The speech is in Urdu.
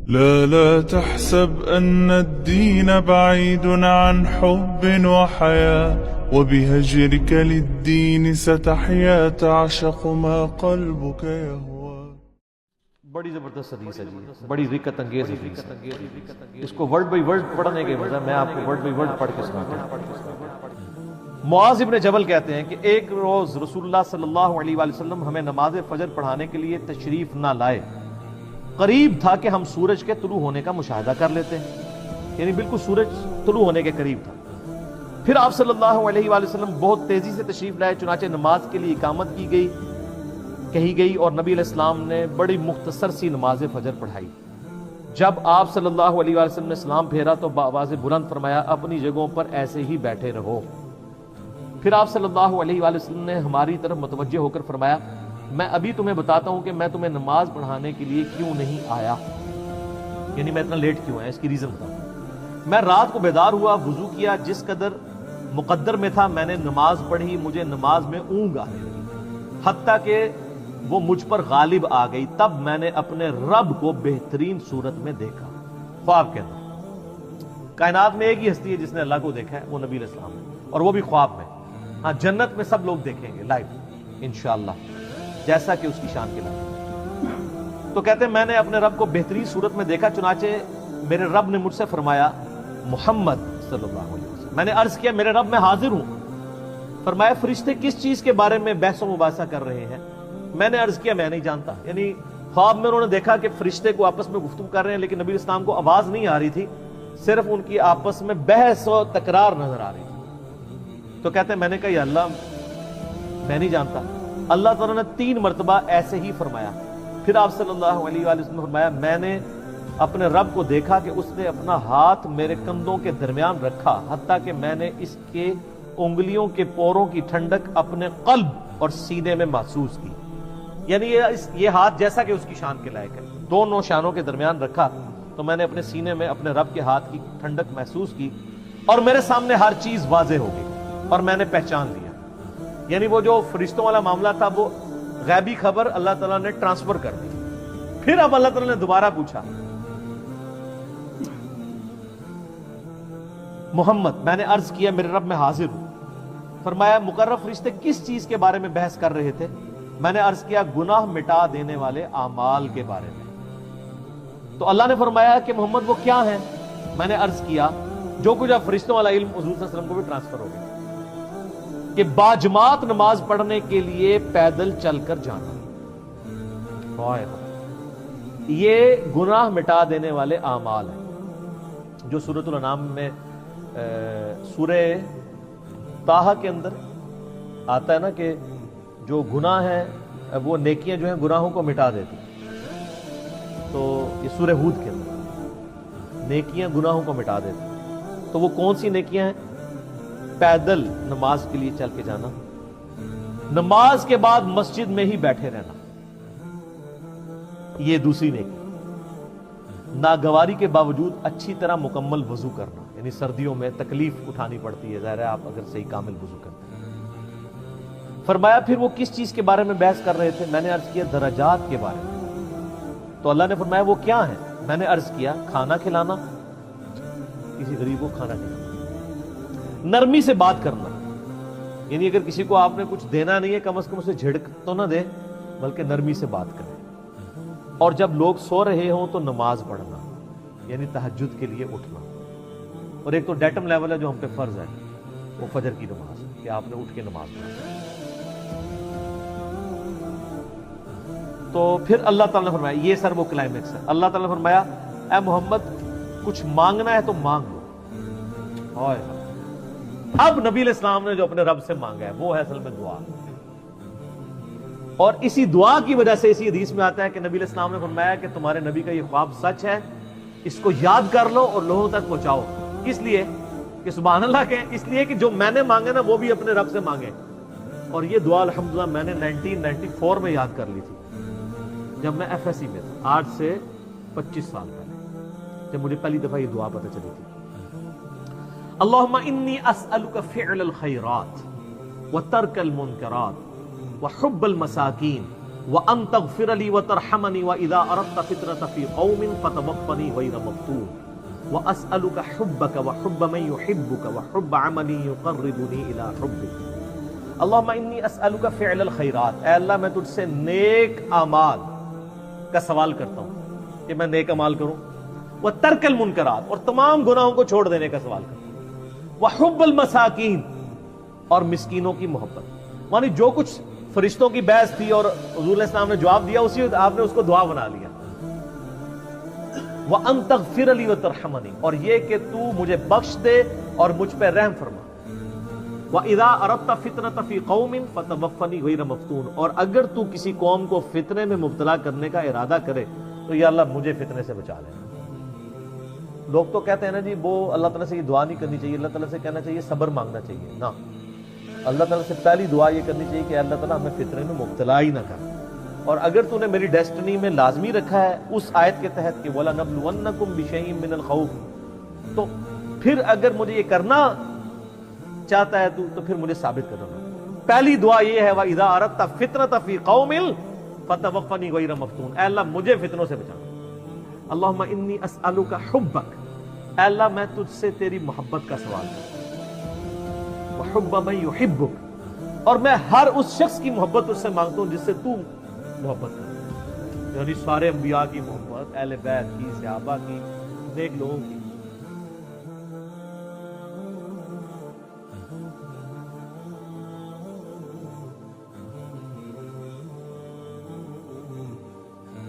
لا تحسب أن الدين بعيد عن حب وحياة وبهجرك للدين ستحيا تعشق ما قلبك يهوى. بڑی زبردست حدیث ہے جی، بڑی رکت انگیز حدیث ہے. اس کو ورڈ بائی ورڈ پڑھنے کے بجائے میں آپ کو ورڈ بائی ورڈ پڑھ کے سناتا ہوں. معاذ ابن جبل کہتے ہیں کہ ایک روز رسول اللہ صلی اللہ علیہ وآلہ وسلم ہمیں نماز فجر پڑھانے کے لیے تشریف نہ لائے. قریب تھا کہ ہم سورج کے طلوع ہونے کا مشاہدہ کر لیتے ہیں، یعنی بالکل سورج طلوع ہونے کے قریب تھا. پھر آپ صلی اللہ علیہ وآلہ وسلم بہت تیزی سے تشریف لائے، چنانچہ نماز کے لیے اقامت کہی گئی اور نبی علیہ السلام نے بڑی مختصر سی نماز فجر پڑھائی. جب آپ صلی اللہ علیہ وآلہ وسلم نے سلام پھیرا تو بآواز بلند فرمایا اپنی جگہوں پر ایسے ہی بیٹھے رہو. پھر آپ صلی اللہ علیہ وآلہ وسلم نے ہماری طرف متوجہ ہو کر فرمایا میں ابھی تمہیں بتاتا ہوں کہ میں تمہیں نماز پڑھانے کے لیے کیوں نہیں آیا، یعنی میں اتنا لیٹ کیوں آیا، اس کی ریزن بتاؤں. میں رات کو بیدار ہوا، وضو کیا، جس قدر مقدر میں تھا میں نے نماز پڑھی، مجھے نماز میں اونگ آنے لگی حتیٰ کہ وہ مجھ پر غالب آ گئی. تب میں نے اپنے رب کو بہترین صورت میں دیکھا. خواب کے اندر کائنات میں ایک ہی ہستی ہے جس نے اللہ کو دیکھا ہے، وہ نبی علیہ السلام ہے، اور وہ بھی خواب میں. ہاں جنت میں سب لوگ دیکھیں گے لائیو انشاءاللہ جیسا کہ اس کی شان کے لائق. تو کہتے ہیں میں نے اپنے رب کو بہترین صورت میں دیکھا، چنانچہ میرے رب نے مجھ سے فرمایا محمد صلی اللہ علیہ وسلم. میں نے عرض کیا میرے رب میں حاضر ہوں. فرمایا فرشتے کس چیز کے بارے میں بحث و مباحثہ کر رہے ہیں؟ میں نے عرض کیا میں نہیں جانتا. یعنی خواب میں انہوں نے دیکھا کہ فرشتے کو آپس میں گفتگو کر رہے ہیں، لیکن نبی اسلام کو آواز نہیں آ رہی تھی، صرف ان کی آپس میں بحث و تکرار نظر آ رہی تھی. تو کہتے ہیں میں نے کہا یا اللہ میں نہیں جانتا. اللہ تعالیٰ نے 3 مرتبہ ایسے ہی فرمایا. پھر آپ صلی اللہ علیہ وآلہ وسلم نے فرمایا میں نے اپنے رب کو دیکھا کہ اس نے اپنا ہاتھ میرے کندھوں کے درمیان رکھا حتیٰ کہ میں نے اس کے انگلیوں کے پوروں کی ٹھنڈک اپنے قلب اور سینے میں محسوس کی. یعنی یہ ہاتھ جیسا کہ اس کی شان کے لائق ہے، دونوں شانوں کے درمیان رکھا تو میں نے اپنے سینے میں اپنے رب کے ہاتھ کی ٹھنڈک محسوس کی اور میرے سامنے ہر چیز واضح ہو گئی اور میں نے پہچان لیا. یعنی وہ جو فرشتوں والا معاملہ تھا وہ غیبی خبر اللہ تعالیٰ نے ٹرانسفر کر دی. پھر اب اللہ تعالیٰ نے دوبارہ پوچھا محمد، میں نے عرض کیا میرے رب میں حاضر ہوں. فرمایا مقرب فرشتے کس چیز کے بارے میں بحث کر رہے تھے؟ میں نے عرض کیا گناہ مٹا دینے والے اعمال کے بارے میں. تو اللہ نے فرمایا کہ محمد وہ کیا ہیں؟ میں نے عرض کیا جو کچھ اب فرشتوں والا علم حضور صلی اللہ علیہ وسلم کو بھی ٹرانسفر ہو گیا کہ باجماعت نماز پڑھنے کے لیے پیدل چل کر جانا، یہ گناہ مٹا دینے والے اعمال ہیں جو سورۃ الانعام میں سورہ طٰہٰ کے اندر آتا ہے نا کہ جو گناہ ہیں وہ نیکیاں جو ہیں گناہوں کو مٹا دیتی. تو یہ سورہ ہود کے اندر نیکیاں گناہوں کو مٹا دیتی. تو وہ کون سی نیکیاں ہیں؟ پیدل نماز کے لیے چل کے جانا، نماز کے بعد مسجد میں ہی بیٹھے رہنا، یہ دوسری نیکی. ناگواری کے باوجود اچھی طرح مکمل وضو کرنا، یعنی سردیوں میں تکلیف اٹھانی پڑتی ہے، ظاہر ہے آپ اگر صحیح کامل وضو کرتے ہیں. فرمایا پھر وہ کس چیز کے بارے میں بحث کر رہے تھے؟ میں نے عرض کیا درجات کے بارے میں. تو اللہ نے فرمایا وہ کیا ہیں؟ میں نے عرض کیا کھانا کھلانا، کسی غریب کو کھانا کھلانا، نرمی سے بات کرنا، یعنی اگر کسی کو آپ نے کچھ دینا نہیں ہے کم از کم اسے جھڑک تو نہ دے بلکہ نرمی سے بات کریں. اور جب لوگ سو رہے ہوں تو نماز پڑھنا، یعنی تہجد کے لیے اٹھنا. اور ایک تو ڈیٹم لیول ہے جو ہم پہ فرض ہے وہ فجر کی نماز کہ آپ نے اٹھ کے نماز پڑھنا. تو پھر اللہ تعالیٰ نے فرمایا یہ سر وہ کلائمیکس ہے. اللہ تعالیٰ نے فرمایا اے محمد کچھ مانگنا ہے تو مانگ لو. اب نبی علیہ السلام نے جو اپنے رب سے مانگا ہے وہ ہے اصل میں دعا. اور اسی دعا کی وجہ سے اسی حدیث میں آتا ہے کہ نبی علیہ السلام نے فرمایا کہ تمہارے نبی کا یہ خواب سچ ہے، اس کو یاد کر لو اور لوگوں تک پہنچاؤ. اس لیے کہ سبحان اللہ کہیں، اس لیے کہ جو میں نے مانگے نا وہ بھی اپنے رب سے مانگے. اور یہ دعا الحمدللہ میں نے 1994 میں یاد کر لی تھی جب میں ایف ایس سی میں تھا، آج سے 25 سال پہلے جب مجھے پہلی دفعہ یہ دعا پتہ چلی تھی. اللہم انی اسألک فعل الخیرات وترک المنکرات وحب المساکین وَأَن تَغْفِرَ لِي وَتَرْحَمَنِي وَإِذَا أَرَدْتَ فِتْنَةً فِي قَوْمٍ فَتَوَفَّنِي غَيْرَ مَفْتُونٍ وَأَسْأَلُكَ حُبَّكَ وَحُبَّ مَن يُحِبُّكَ وَحُبَّ عَمَلٍ يُقَرِّبُنِي إِلَى حُبِّكَ اللہم انی اسألک فعل الخیرات، اے اللہ میں تجھ سے نیک اعمال کا سوال کرتا ہوں کہ میں نیک اعمال کروں، وہ ترک المنکرات اور تمام گناہوں کو چھوڑ دینے کا سوال کرتا ہوں، وحب المساکین اور مسکینوں کی محبت، یعنی جو کچھ فرشتوں کی بحث تھی اور حضور علیہ السلام نے جواب دیا اسی آپ نے اس کو دعا بنا لیا، وَأَن تَغْفِرَ لِي وَتَرْحَمَنِي اور یہ کہ تو مجھے بخش دے اور مجھ پہ رحم فرما، وَإِذَا أَرَدْتَ فِتْنَةً فِي قَوْمٍ فَتَوَفَّنِي غَيْرَ مَفْتُونٍ اور اگر تو کسی قوم کو فتنے میں مبتلا کرنے کا ارادہ کرے تو یا اللہ مجھے فتنے سے بچا لے۔ لوگ تو کہتے ہیں نا جی وہ اللہ تعالیٰ سے یہ دعا نہیں کرنی چاہیے، اللہ تعالیٰ سے کہنا چاہیے صبر مانگنا چاہیے، نہ اللہ تعالیٰ سے پہلی دعا یہ کرنی چاہیے کہ اللہ تعالیٰ ہمیں فتنے میں مبتلا ہی نہ کر، اور اگر تو نے میری ڈیسٹنی میں لازمی رکھا ہے اس آیت کے تحت کہ وَلَنَبْلُوَنَّكُمْ بِشَيْءٍ مِّنَ الْخَوْفِ، تو پھر اگر مجھے یہ کرنا چاہتا ہے تو پھر مجھے ثابت کرنا۔ پہلی دعا یہ ہے وَإِذَا أَرَدْتَ فِتْنَةً فِي قَوْمٍ فَتَوَفَّنِي غَيْرَ مَفْتُونٍ، اے اللہ مجھے فتنوں سے بچانا۔ اللہم انی اسألک حبک، اے اللہ میں تجھ سے تیری محبت کا سوال کرتا ہوں، وحب من یحبک اور میں ہر اس شخص کی محبت تجھ سے مانگتا ہوں جس سے تو محبت کرتا ہے، یعنی سارے انبیاء کی محبت، اہل بیت کی، صحابہ کی، نیک لوگوں کی،